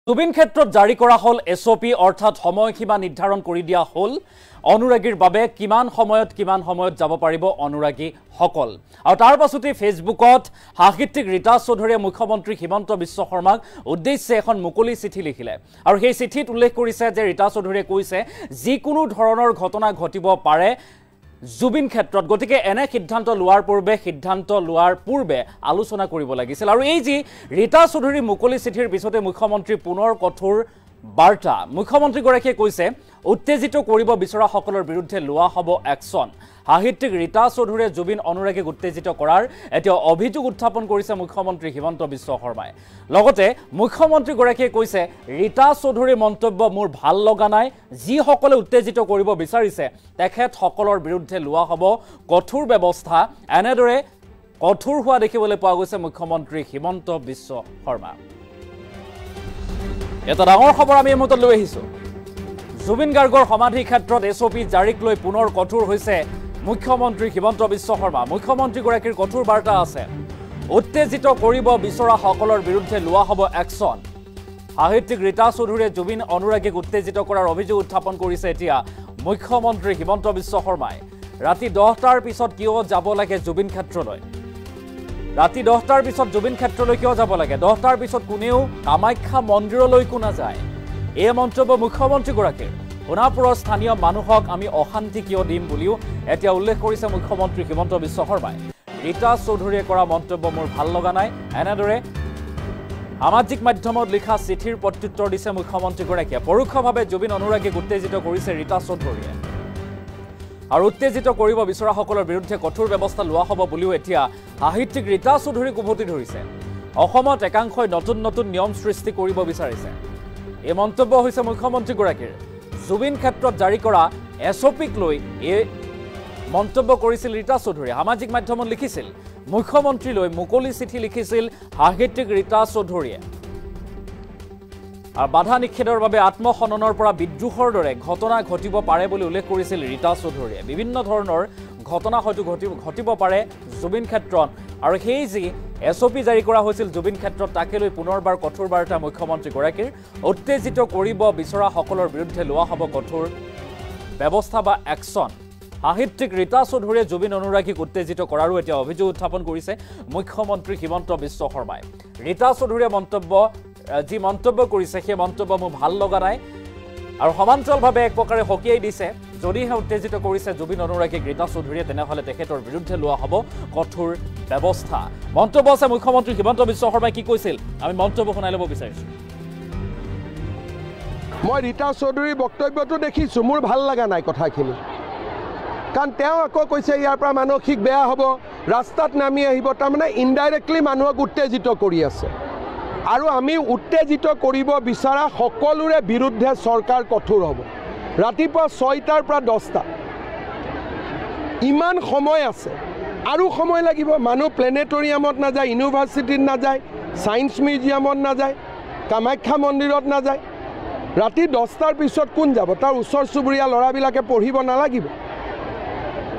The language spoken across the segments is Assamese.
জুবিন ক্ষেত্ৰত জাৰি কৰা হল এছঅপি অৰ্থাৎ সময়সীমা নিৰ্ধাৰণ কৰি দিয়া হল অনুৰাগীৰ বাবে কিমান সময়ত যাব পাৰিব অনুৰাগী সকল আৰু তাৰ পাছতে ফেসবুকত সাহিত্যিক ৰীতা চৌধুৰীয়ে মুখ্যমন্ত্ৰী হিমন্ত বিশ্ব শৰ্মাক উদ্দেশ্যে এখন মুকলি চিঠি লিখিলে আৰু সেই চিঠিত উল্লেখ কৰিছে যে ৰীতা চৌধুৰীয়ে কৈছে যিকোনো ধৰণৰ ঘটনা ঘটিব পাৰে জুবিন ক্ষেত্ৰত গতিকে এনে সিদ্ধান্ত লোৱাৰ পূৰ্বে আলোচনা কৰিব লাগিছিল আৰু এই যি ৰীতা চৌধুৰী মুকলি চিঠিৰ পিছতে মুখ্যমন্ত্ৰী পুনৰ কঠোৰ বাৰ্তা মুখ্যমন্ত্ৰীগৰাকীয়ে কৈছে উত্তেজিত কৰিব বিচৰা সকলৰ বিৰুদ্ধে লোৱা হ'ব একশন সাহিত্যিক ৰীতা চৌধুৰীয়ে জুবিন অনুৰাগীক উত্তেজিত কৰাৰ এতিয়া অভিযোগ উত্থাপন কৰিছে মুখ্যমন্ত্ৰী হিমন্ত বিশ্ব শৰ্মাই লগতে মুখ্যমন্ত্ৰীগৰাকীয়ে কৈছে ৰীতা চৌধুৰীৰ মন্তব্য মোৰ ভাল লগা নাই যি সকলে উত্তেজিত কৰিব বিচাৰিছে তেখেত সকলৰ বিৰুদ্ধে লোৱা হ'ব কঠোৰ ব্যৱস্থা এনেদৰে কঠোৰ হোৱা দেখিবলৈ পোৱা গৈছে মুখ্যমন্ত্ৰী হিমন্ত বিশ্ব শৰ্মা এটা ডাঙৰ খবৰ আমি এই মুহূৰ্তত লৈ আহিছো জুবিন গাৰ্গৰ সমাধি ক্ষেত্ৰত এছঅপি জাৰিক লৈ পুনৰ কঠোৰ হৈছে মুখ্যমন্ত্ৰী হিমন্ত বিশ্ব শৰ্মা মুখ্যমন্ত্ৰীগৰাকীৰ কঠোৰ বাৰ্তা আছে উত্তেজিত কৰিব বিচৰা সকলৰ বিৰুদ্ধে লোৱা হ'ব একশন সাহিত্যিক ৰীতা চৌধুৰীয়ে জুবিন অনুৰাগীক উত্তেজিত কৰাৰ অভিযোগ উত্থাপন কৰিছে এতিয়া মুখ্যমন্ত্ৰী হিমন্ত বিশ্ব শৰ্মাই ৰাতি 10টাৰ পিছত কিয় যাব লাগে জুবিন ক্ষেত্ৰলৈ ৰাতি 10টাৰ পিছত জুবিন ক্ষেত্ৰলৈ কিয় যাব লাগে 10টাৰ পিছত কোনেও কামাখ্যা মন্দিৰলৈ কোনা যায় এই মন্তব্য মুখ্যমন্ত্ৰীগৰাকীৰ সোণাপুৰৰ স্থানীয় মানুহক আমি অশান্তি কিয় দিম বুলিও এতিয়া উল্লেখ কৰিছে মুখ্যমন্ত্ৰী হিমন্ত বিশ্ব শৰ্মাই ৰীতা চৌধুৰীয়ে কৰা মন্তব্য মোৰ ভাল লগা নাই এনেদৰে সামাজিক মাধ্যমত লিখা চিঠিৰ প্ৰত্যুত্তৰ দিছে মুখ্যমন্ত্ৰীগৰাকীয়ে পৰোক্ষভাৱে জুবিন অনুৰাগীক উত্তেজিত কৰিছে ৰীতা চৌধুৰীয়ে আৰু উত্তেজিত কৰিব বিচৰা সকলৰ বিৰুদ্ধে কঠোৰ ব্যৱস্থা লোৱা হ'ব বুলিও এতিয়া সাহিত্যিক ৰীতা চৌধুৰীক উভতি ধৰিছে অসমত একাংশই নতুন নিয়ম সৃষ্টি কৰিব বিচাৰিছে এই মন্তব্য হৈছে মুখ্যমন্ত্ৰীগৰাকীৰ জুবিন ক্ষেত্ৰত জাৰি কৰা এছঅপিক লৈ এই মন্তব্য কৰিছিল ৰীতা চৌধুৰীয়ে সামাজিক মাধ্যমত লিখিছিল মুখ্যমন্ত্ৰীলৈ মুকলি চিঠি লিখিছিল সাহিত্যিক ৰীতা চৌধুৰীয়ে আৰু বাধা নিষেধৰ বাবে আত্মসননৰ পৰা বিদ্ৰোহৰ দৰে ঘটনা ঘটিব পাৰে বুলি উল্লেখ কৰিছিল ৰীতা চৌধুৰীয়ে বিভিন্ন ধৰণৰ ঘটনা হয়তো ঘটিব পাৰে জুবিন ক্ষেত্ৰত আৰু সেই যি এছঅপি জাৰি কৰা হৈছিল জুবিন ক্ষেত্ৰত তাকে লৈ পুনৰবাৰ কঠোৰ বাৰ্তা মুখ্যমন্ত্ৰীগৰাকীৰ উত্তেজিত কৰিব বিচৰা সকলৰ বিৰুদ্ধে লোৱা হ'ব কঠোৰ ব্যৱস্থা বা একশন সাহিত্যিক ৰীতা চৌধুৰীয়ে জুবিন অনুৰাগীক উত্তেজিত কৰাৰো এতিয়া অভিযোগ উত্থাপন কৰিছে মুখ্যমন্ত্ৰী হিমন্ত বিশ্ব শৰ্মাই ৰীতা চৌধুৰীয়ে যি মন্তব্য কৰিছে সেই মন্তব্য মোৰ ভাল লগা নাই আৰু সমান্তৰালভাৱে এক প্ৰকাৰে হকিয়াই দিছে যদিহে উত্তেজিত কৰিছে জুবিন অনুৰাগীক ৰীতা চৌধুৰীয়ে তেনেহ'লে তেখেতৰ বিৰুদ্ধে লোৱা হ'ব কঠোৰ ব্যৱস্থা মন্তব্য আছে মুখ্যমন্ত্ৰী হিমন্ত বিশ্ব শৰ্মাই কি কৈছিল আমি মন্তব্য শুনাই ল'ব বিচাৰিছোঁ মই ৰীতা চৌধুৰীৰ বক্তব্যটো দেখিছোঁ মোৰ ভাল লগা নাই কথাখিনি কাৰণ তেওঁ আকৌ কৈছে ইয়াৰ পৰা মানসিক বেয়া হ'ব ৰাস্তাত নামি আহিব তাৰমানে ইনডাইৰেক্টলি মানুহক উত্তেজিত কৰি আছে আৰু আমি উত্তেজিত কৰিব বিচৰা সকলোৰে বিৰুদ্ধে চৰকাৰ কঠোৰ হ'ব ৰাতিপুৱা 6টাৰ পৰা 10টা ইমান সময় আছে আৰু সময় লাগিব মানুহ প্লেনেটৰিয়ামত নাযায় ইউনিভাৰ্চিটিত নাযায় ছায়েন্স মিউজিয়ামত নাযায় কামাখ্যা মন্দিৰত নাযায় ৰাতি 10টাৰ পিছত কোন যাব তাৰ ওচৰ চুবুৰীয়া ল'ৰাবিলাকে পঢ়িব নালাগিব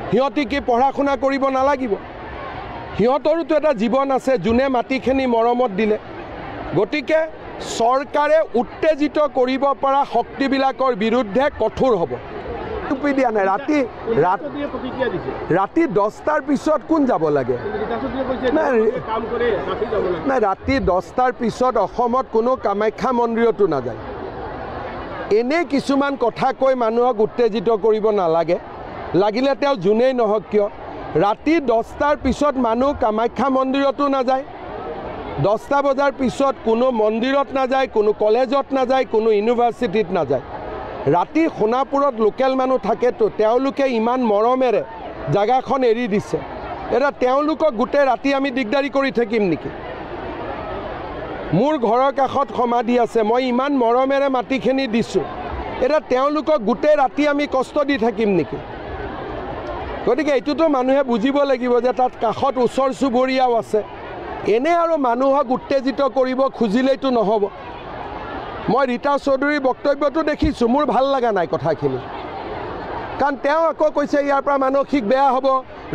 সিহঁতি কি পঢ়া শুনা কৰিব নালাগিব সিহঁতৰোতো এটা জীৱন আছে যোনে মাটিখিনি মৰমত দিলে গতিকে চৰকাৰে উত্তেজিত কৰিব পৰা শক্তিবিলাকৰ বিৰুদ্ধে কঠোৰ হ'ব দিয়া নাই ৰাতি 10টাৰ পিছত কোন যাব লাগে নাই ৰাতি 10টাৰ পিছত অসমত কোনো কামাখ্যা মন্দিৰতো নাযায় এনে কিছুমান কথা কৈ মানুহক উত্তেজিত কৰিব নালাগে লাগিলে তেওঁ যোনেই নহওক কিয় ৰাতি 10টাৰ পিছত মানুহ কামাখ্যা মন্দিৰতো নাযায় 10টা বজাৰ পিছত কোনো মন্দিৰত নাযায় কোনো কলেজত নাযায় কোনো ইউনিভাৰ্চিটিত নাযায় ৰাতি সোণাপুৰত লোকেল মানুহ থাকেতো তেওঁলোকে ইমান মৰমেৰে জাগাখন এৰি দিছে এটা তেওঁলোকক গোটেই ৰাতি আমি দিগদাৰি কৰি থাকিম নেকি মোৰ ঘৰৰ কাষত সমাধি আছে মই ইমান মৰমেৰে মাটিখিনি দিছোঁ এটা তেওঁলোকক গোটেই ৰাতি আমি কষ্ট দি থাকিম নেকি গতিকে এইটোতো মানুহে বুজিব লাগিব যে তাত কাষত ওচৰ চুবুৰীয়াও আছে এনে আৰু মানুহক উত্তেজিত কৰিব খুজিলেইতো নহ'ব মই ৰীতা চৌধুৰীৰ বক্তব্যটো দেখিছোঁ মোৰ ভাল লগা নাই কথাখিনি কাৰণ তেওঁ আকৌ কৈছে ইয়াৰ পৰা মানসিক বেয়া হ'ব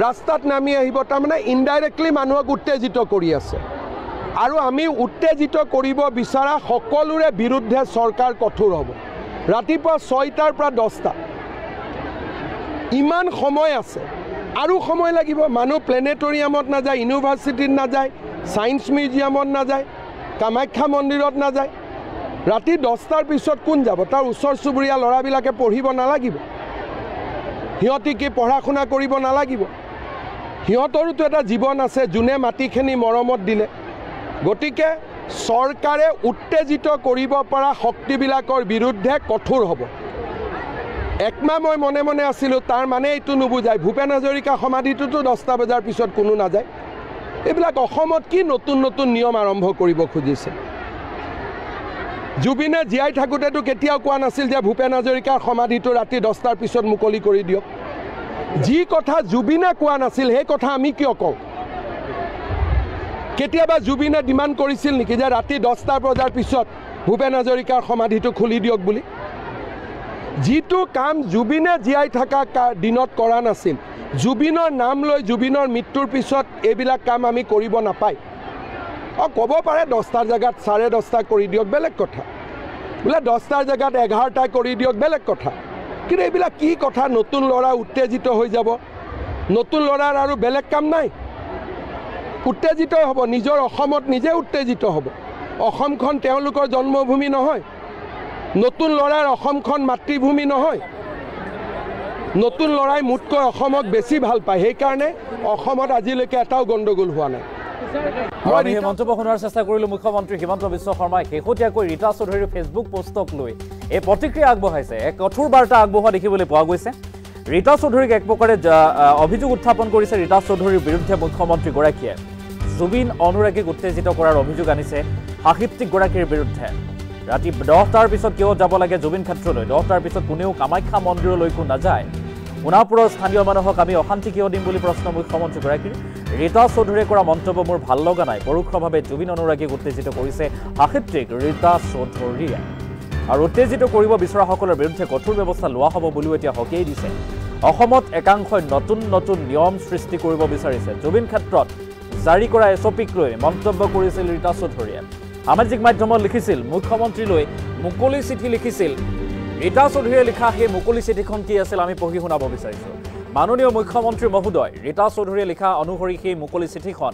ৰাস্তাত নামি আহিব তাৰমানে ইনডাইৰেক্টলি মানুহক উত্তেজিত কৰি আছে আৰু আমি উত্তেজিত কৰিব বিচৰা সকলোৰে বিৰুদ্ধে চৰকাৰ কঠোৰ হ'ব ৰাতিপুৱা 6টাৰ পৰা 10টা ইমান সময় আছে আৰু সময় লাগিব মানুহ প্লেনেটৰিয়ামত নাযায় ইউনিভাৰ্চিটিত নাযায় সায়েন্স মিউজিয়ামত নাযায় কামাখ্যা মন্দিৰত নাযায় ৰাতি 10টাৰ পিছত কোন যাব তাৰ ওচৰ চুবুৰীয়া ল'ৰাবিলাকে পঢ়িব নালাগিব সিহঁতি কি পঢ়া শুনা কৰিব নালাগিব সিহঁতৰোতো এটা জীৱন আছে যোনে মাটিখিনি মৰমত দিলে গতিকে চৰকাৰে উত্তেজিত কৰিব পৰা শক্তিবিলাকৰ বিৰুদ্ধে কঠোৰ হ'ব একমাহ মই মনে মনে আছিলোঁ তাৰ মানে এইটো নুবুজায় ভূপেন হাজৰিকা সমাধিটোতো 10টা বজাৰ পিছত কোনো নাযায় এইবিলাক অসমত কি নতুন নতুন নিয়ম আৰম্ভ কৰিব খুজিছে জুবিনে জীয়াই থাকোঁতেতো কেতিয়াও কোৱা নাছিল যে ভূপেন হাজৰিকাৰ সমাধিটো ৰাতি 10টাৰ পিছত মুকলি কৰি দিয়ক যি কথা জুবিনে কোৱা নাছিল সেই কথা আমি কিয় কওঁ কেতিয়াবা জুবিনে ডিমাণ্ড কৰিছিল নেকি যে ৰাতি 10টা বজাৰ পিছত ভূপেন হাজৰিকাৰ সমাধিটো খুলি দিয়ক বুলি যিটো কাম জুবিনে জীয়াই থকা দিনত কৰা নাছিল জুবিনৰ নাম লৈ জুবিনৰ মৃত্যুৰ পিছত এইবিলাক কাম আমি কৰিব নাপায় ক'ব পাৰে 10টাৰ জেগাত 10:30 কৰি দিয়ক বেলেগ কথা বোলে 10টাৰ জেগাত 11টা কৰি দিয়ক বেলেগ কথা কিন্তু এইবিলাক কি কথা নতুন ল'ৰা উত্তেজিত হৈ যাব নতুন ল'ৰাৰ আৰু বেলেগ কাম নাই উত্তেজিত হ'ব নিজৰ অসমত নিজে উত্তেজিত হ'ব অসমখন তেওঁলোকৰ জন্মভূমি নহয় নতুন ল'ৰাৰ অসমখন মাতৃভূমি নহয় নতুন ল'ৰাই মুঠকৈ অসমক বেছি ভাল পায় সেইকাৰণে অসমত আজিলৈকে এটাও গণ্ডগোল হোৱা নাই আমি মন্তব্য শুনাৰ চেষ্টা কৰিলোঁ মুখ্যমন্ত্ৰী হিমন্ত বিশ্ব শৰ্মাই শেহতীয়াকৈ ৰীতা চৌধুৰীৰ ফেচবুক পোষ্টক লৈ এই প্ৰতিক্ৰিয়া আগবঢ়াইছে এক কঠোৰ বাৰ্তা আগবঢ়োৱা দেখিবলৈ পোৱা গৈছে ৰীতা চৌধুৰীক এক প্ৰকাৰে অভিযোগ উত্থাপন কৰিছে ৰীতা চৌধুৰীৰ বিৰুদ্ধে মুখ্যমন্ত্ৰীগৰাকীয়ে জুবিন অনুৰাগীক উত্তেজিত কৰাৰ অভিযোগ আনিছে সাহিত্যিকগৰাকীৰ বিৰুদ্ধে ৰাতি 10টাৰ পিছত কিয় যাব লাগে জুবিন ক্ষেত্ৰলৈ 10টাৰ পিছত কোনেও কামাখ্যা মন্দিৰলৈকো নাযায় সোণাপুৰৰ স্থানীয় মানুহক আমি অশান্তি কিয় দিম বুলি প্ৰশ্ন মুখ্যমন্ত্ৰীগৰাকীৰ ৰীতা চৌধুৰীয়ে কৰা মন্তব্য মোৰ ভাল লগা নাই পৰোক্ষভাৱে জুবিন অনুৰাগীক উত্তেজিত কৰিছে সাহিত্যিক ৰীতা চৌধুৰীয়ে আৰু উত্তেজিত কৰিব বিচৰাসকলৰ বিৰুদ্ধে কঠোৰ ব্যৱস্থা লোৱা হ'ব বুলিও এতিয়া হকিয়াই দিছে অসমত একাংশই নতুন নতুন নিয়ম সৃষ্টি কৰিব বিচাৰিছে জুবিন ক্ষেত্ৰত জাৰি কৰা এছঅপিক লৈ মন্তব্য কৰিছিল ৰীতা চৌধুৰীয়ে সামাজিক মাধ্যমত লিখিছিল মুখ্যমন্ত্ৰীলৈ মুকলি চিঠি লিখিছিল ৰীতা চৌধুৰীয়ে লিখা সেই মুকলি চিঠিখন কি আছিল আমি পঢ়ি শুনাব বিচাৰিছোঁ মাননীয় মুখ্যমন্ত্ৰী মহোদয় ৰীতা চৌধুৰীয়ে লিখা অনুসৰি সেই মুকলি চিঠিখন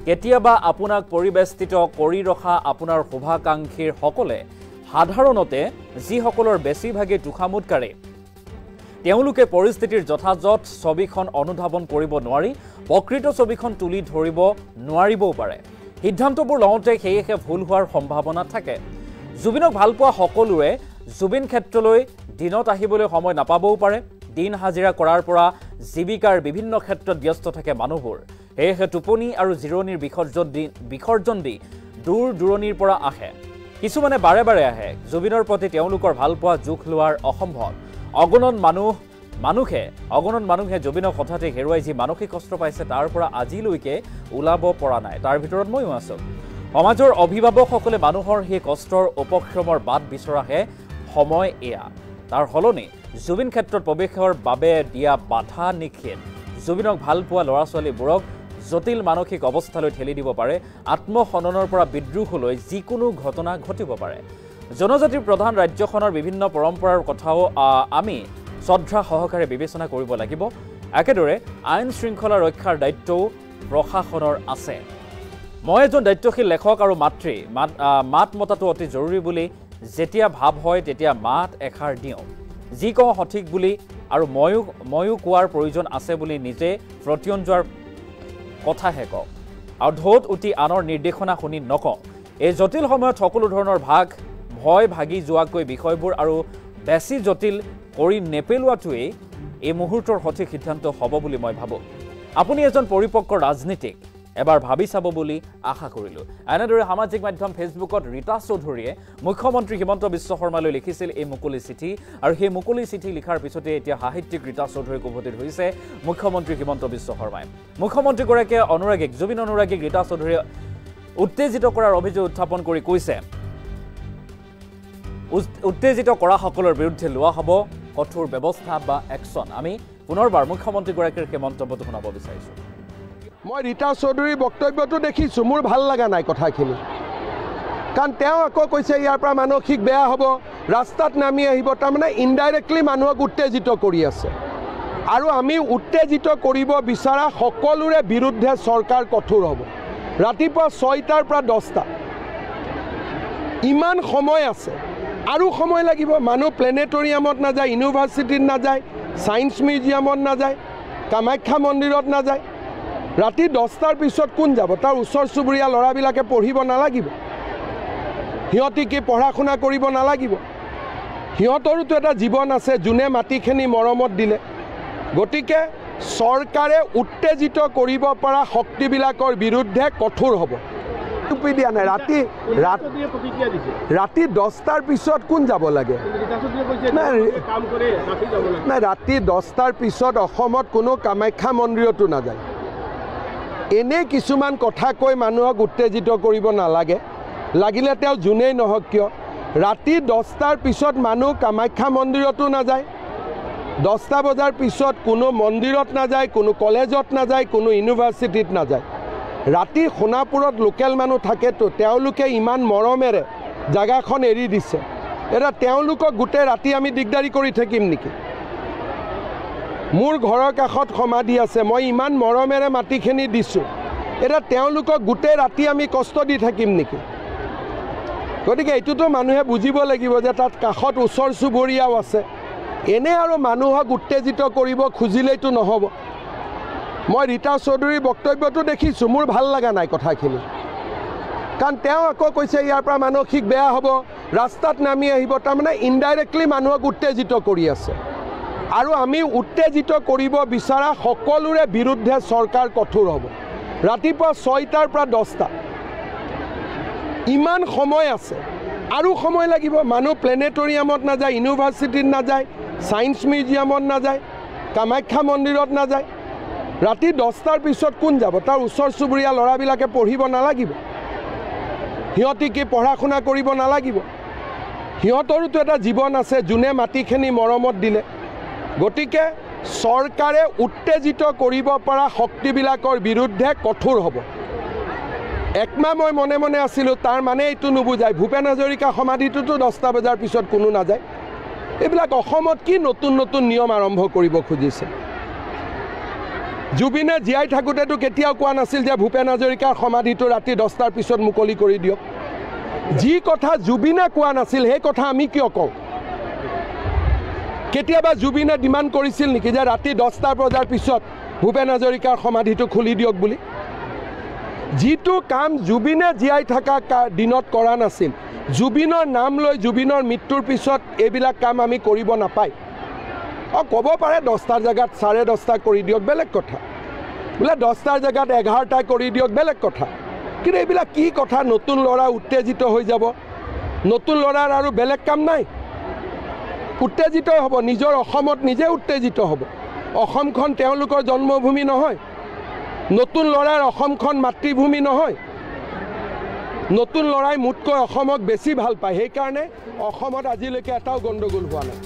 কেতিয়াবা আপোনাক পৰিবেষ্টিত কৰি ৰখা আপোনাৰ শুভাকাংক্ষীৰ সকলে সাধাৰণতে যিসকলৰ বেছিভাগে তুষামোদকাৰী তেওঁলোকে পৰিস্থিতিৰ যথাযথ ছবিখন অনুধাৱন কৰিব নোৱাৰি প্ৰকৃত ছবিখন তুলি ধৰিব নোৱাৰিবও পাৰে সিদ্ধান্তবোৰ লওঁতে সেয়েহে ভুল হোৱাৰ সম্ভাৱনা থাকে জুবিনক ভাল পোৱা সকলোৱে জুবিন ক্ষেত্ৰলৈ দিনত আহিবলৈ সময় নাপাবও পাৰে দিন হাজিৰা কৰাৰ পৰা জীৱিকাৰ বিভিন্ন ক্ষেত্ৰত ব্যস্ত থাকে মানুহবোৰ সেয়েহে টোপনি আৰু জিৰণিৰ বিসৰ্জন দি দূৰ দূৰণিৰ পৰা আহে কিছুমানে বাৰে বাৰে আহে জুবিনৰ প্ৰতি তেওঁলোকৰ ভাল পোৱা জোখ লোৱাৰ অসম্ভৱ অগণন মানুহে জুবিনক হঠাতে হেৰুৱাই যি মানসিক কষ্ট পাইছে তাৰ পৰা আজিলৈকে ওলাব পৰা নাই তাৰ ভিতৰত ময়ো আছোঁ সমাজৰ অভিভাৱকসকলে মানুহৰ সেই কষ্টৰ উপক্ৰমৰ বাট বিচৰাহে সময় এয়া তাৰ সলনি জুবিন ক্ষেত্ৰত প্ৰৱেশৰ বাবে দিয়া বাধা নিষেধ জুবিনক ভাল পোৱা ল'ৰা ছোৱালীবোৰক জটিল মানসিক অৱস্থালৈ ঠেলি দিব পাৰে আত্মহননৰ পৰা বিদ্ৰোহলৈ যিকোনো ঘটনা ঘটিব পাৰে জনজাতিৰ প্ৰধান ৰাজ্যখনৰ বিভিন্ন পৰম্পৰাৰ কথাও আমি শ্ৰদ্ধা সহকাৰে বিবেচনা কৰিব লাগিব একেদৰে আইন শৃংখলা ৰক্ষাৰ দায়িত্বও প্ৰশাসনৰ আছে মই এজন দায়িত্বশীল লেখক আৰু মাতৃ মাত মতাটো অতি জৰুৰী বুলি যেতিয়া ভাৱ হয় তেতিয়া মাত এষাৰ দিওঁ যি কওঁ সঠিক বুলি আৰু ময়ো কোৱাৰ প্ৰয়োজন আছে বুলি নিজে প্ৰত্যয়ন যোৱাৰ কথাহে কওঁ আৰু ঢৌত উঠি আনৰ নিৰ্দেশনা শুনি নকওঁ এই জটিল সময়ত সকলো ধৰণৰ ভয় ভাগি যোৱাকৈ বিষয়বোৰ আৰু বেছি জটিল কৰি নেপেলোৱাটোৱেই এই মুহূৰ্তৰ সঠিক সিদ্ধান্ত হ'ব বুলি মই ভাবোঁ আপুনি এজন পৰিপক্ক ৰাজনীতিক এবাৰ ভাবি চাব বুলি আশা কৰিলোঁ এনেদৰে সামাজিক মাধ্যম ফেচবুকত ৰীতা চৌধুৰীয়ে মুখ্যমন্ত্ৰী হিমন্ত বিশ্ব শৰ্মালৈ লিখিছিল এই মুকলি চিঠি আৰু সেই মুকলি চিঠি লিখাৰ পিছতে এতিয়া সাহিত্যিক ৰীতা চৌধুৰীক উভতি ধৰিছে মুখ্যমন্ত্ৰী হিমন্ত বিশ্ব শৰ্মাই মুখ্যমন্ত্ৰীগৰাকীয়ে জুবিন অনুৰাগীক ৰীতা চৌধুৰীয়ে উত্তেজিত কৰাৰ অভিযোগ উত্থাপন কৰি কৈছে উত্তেজিত কৰা সকলৰ বিৰুদ্ধে লোৱা হ'ব কঠোৰ ব্যৱস্থা বা একশ্যন আমি পুনৰবাৰ মুখ্যমন্ত্ৰীগৰাকীৰ সেই মন্তব্যটো শুনাব বিচাৰিছোঁ মই ৰীতা চৌধুৰীৰ বক্তব্যটো দেখিছোঁ, মোৰ ভাল লগা নাই কথাখিনি। কাৰণ তেওঁ আকৌ কৈছে ইয়াৰ পৰা মানসিক বেয়া হ'ব, ৰাস্তাত নামি আহিব, তাৰমানে ইনডাইৰেক্টলি মানুহক উত্তেজিত কৰি আছে। আৰু আমি উত্তেজিত কৰিব বিচৰা সকলোৰে বিৰুদ্ধে চৰকাৰ কঠোৰ হ'ব। ৰাতিপুৱা 6টাৰ পৰা 10টা, ইমান সময় আছে, আৰু সময় লাগিব। মানুহ প্লেনেটৰিয়ামত নাযায়, ইউনিভাৰ্চিটিত নাযায়, ছায়েন্স মিউজিয়ামত নাযায়, কামাখ্যা মন্দিৰত নাযায়। ৰাতি 10টাৰ পিছত কোন যাব? তাৰ ওচৰ চুবুৰীয়া ল'ৰাবিলাকে পঢ়িব নালাগিব? সিহঁতি কি পঢ়া শুনা কৰিব নালাগিব? সিহঁতৰোতো এটা জীৱন আছে, যোনে মাটিখিনি মৰমত দিলে। গতিকে চৰকাৰে উত্তেজিত কৰিব পৰা শক্তিবিলাকৰ বিৰুদ্ধে কঠোৰ হ'ব। টুপি দিয়া নাই, ৰাতি 10টাৰ পিছত কোন যাব লাগে? নাই, ৰাতি 10টাৰ পিছত অসমত কোনো কামাখ্যা মন্দিৰতো নাযায়। এনেই কিছুমান কথা কৈ মানুহক উত্তেজিত কৰিব নালাগে, লাগিলে তেওঁ যোনেই নহওক কিয়। ৰাতি 10টাৰ পিছত মানুহ কামাখ্যা মন্দিৰতো নাযায়, 10টা বজাৰ পিছত কোনো মন্দিৰত নাযায়, কোনো কলেজত নাযায়, কোনো ইউনিভাৰ্চিটিত নাযায়। ৰাতি সোণাপুৰত লোকেল মানুহ থাকেতো, তেওঁলোকে ইমান মৰমেৰে জেগাখন এৰি দিছে। এতিয়া তেওঁলোকক গোটেই ৰাতি আমি দিগদাৰি কৰি থাকিম নেকি? মোৰ ঘৰৰ কাষত সমাধি আছে, মই ইমান মৰমেৰে মাটিখিনি দিছোঁ, এতিয়া তেওঁলোকক গোটেই ৰাতি আমি কষ্ট দি থাকিম নেকি? গতিকে এইটোতো মানুহে বুজিব লাগিব যে তাত কাষত ওচৰ চুবুৰীয়াও আছে। এনে আৰু মানুহক উত্তেজিত কৰিব খুজিলেইতো নহ'ব। মই ৰীতা চৌধুৰীৰ বক্তব্যটো দেখিছোঁ, মোৰ ভাল লগা নাই কথাখিনি। কাৰণ তেওঁ আকৌ কৈছে ইয়াৰ পৰা মানসিক বেয়া হ'ব, ৰাস্তাত নামি আহিব, তাৰমানে ইনডাইৰেক্টলি মানুহক উত্তেজিত কৰি আছে। আৰু আমি উত্তেজিত কৰিব বিচৰা সকলোৰে বিৰুদ্ধে চৰকাৰ কঠোৰ হ'ব। ৰাতিপুৱা 6টাৰ পৰা 10টা, ইমান সময় আছে, আৰু সময় লাগিব। মানুহ প্লেনেটৰিয়ামত নাযায়, ইউনিভাৰ্চিটিত নাযায়, ছায়েন্স মিউজিয়ামত নাযায়, কামাখ্যা মন্দিৰত নাযায়। ৰাতি 10টাৰ পিছত কোন যাব? তাৰ ওচৰ চুবুৰীয়া ল'ৰাবিলাকে পঢ়িব নালাগিব? সিহঁতি কি পঢ়া শুনা কৰিব নালাগিব? সিহঁতৰোতো এটা জীৱন আছে, যোনে মাটিখিনি মৰমত দিলে। গতিকে চৰকাৰে উত্তেজিত কৰিব পৰা শক্তিবিলাকৰ বিৰুদ্ধে কঠোৰ হ'ব। একমাহ মই মনে মনে আছিলোঁ, তাৰ মানে এইটো নুবুজায় ভূপেন হাজৰিকা সমাধিটোতো 10টা বজাৰ পিছত কোনো নাযায়। এইবিলাক অসমত কি নতুন নতুন নিয়ম আৰম্ভ কৰিব খুজিছে? জুবিনে জীয়াই থাকোঁতেতো কেতিয়াও কোৱা নাছিল যে ভূপেন হাজৰিকাৰ সমাধিটো ৰাতি 10টাৰ পিছত মুকলি কৰি দিয়ক। যি কথা জুবিনে কোৱা নাছিল সেই কথা আমি কিয় কওঁ? কেতিয়াবা জুবিনে ডিমাণ্ড কৰিছিল নেকি যে ৰাতি 10টা বজাৰ পিছত ভূপেন হাজৰিকাৰ সমাধিটো খুলি দিয়ক বুলি? যিটো কাম জুবিনে জীয়াই থকা দিনত কৰা নাছিল, জুবিনৰ নাম লৈ জুবিনৰ মৃত্যুৰ পিছত এইবিলাক কাম আমি কৰিব নাপায়। ক'ব পাৰে 10টাৰ জেগাত 10:30 কৰি দিয়ক, বেলেগ কথা। বোলে 10টাৰ জেগাত 11টা কৰি দিয়ক, বেলেগ কথা। কিন্তু এইবিলাক কি কথা? নতুন ল'ৰা উত্তেজিত হৈ যাব, নতুন ল'ৰাৰ আৰু বেলেগ কাম নাই, উত্তেজিত হ'ব। নিজৰ অসমত নিজে উত্তেজিত হ'ব। অসমখন তেওঁলোকৰ জন্মভূমি নহয়, নতুন ল'ৰাৰ অসমখন মাতৃভূমি নহয়। নতুন ল'ৰাই মোতকৈ অসমক বেছি ভাল পায়, সেইকাৰণে অসমত আজিলৈকে এটাও গণ্ডগোল হোৱা নাই।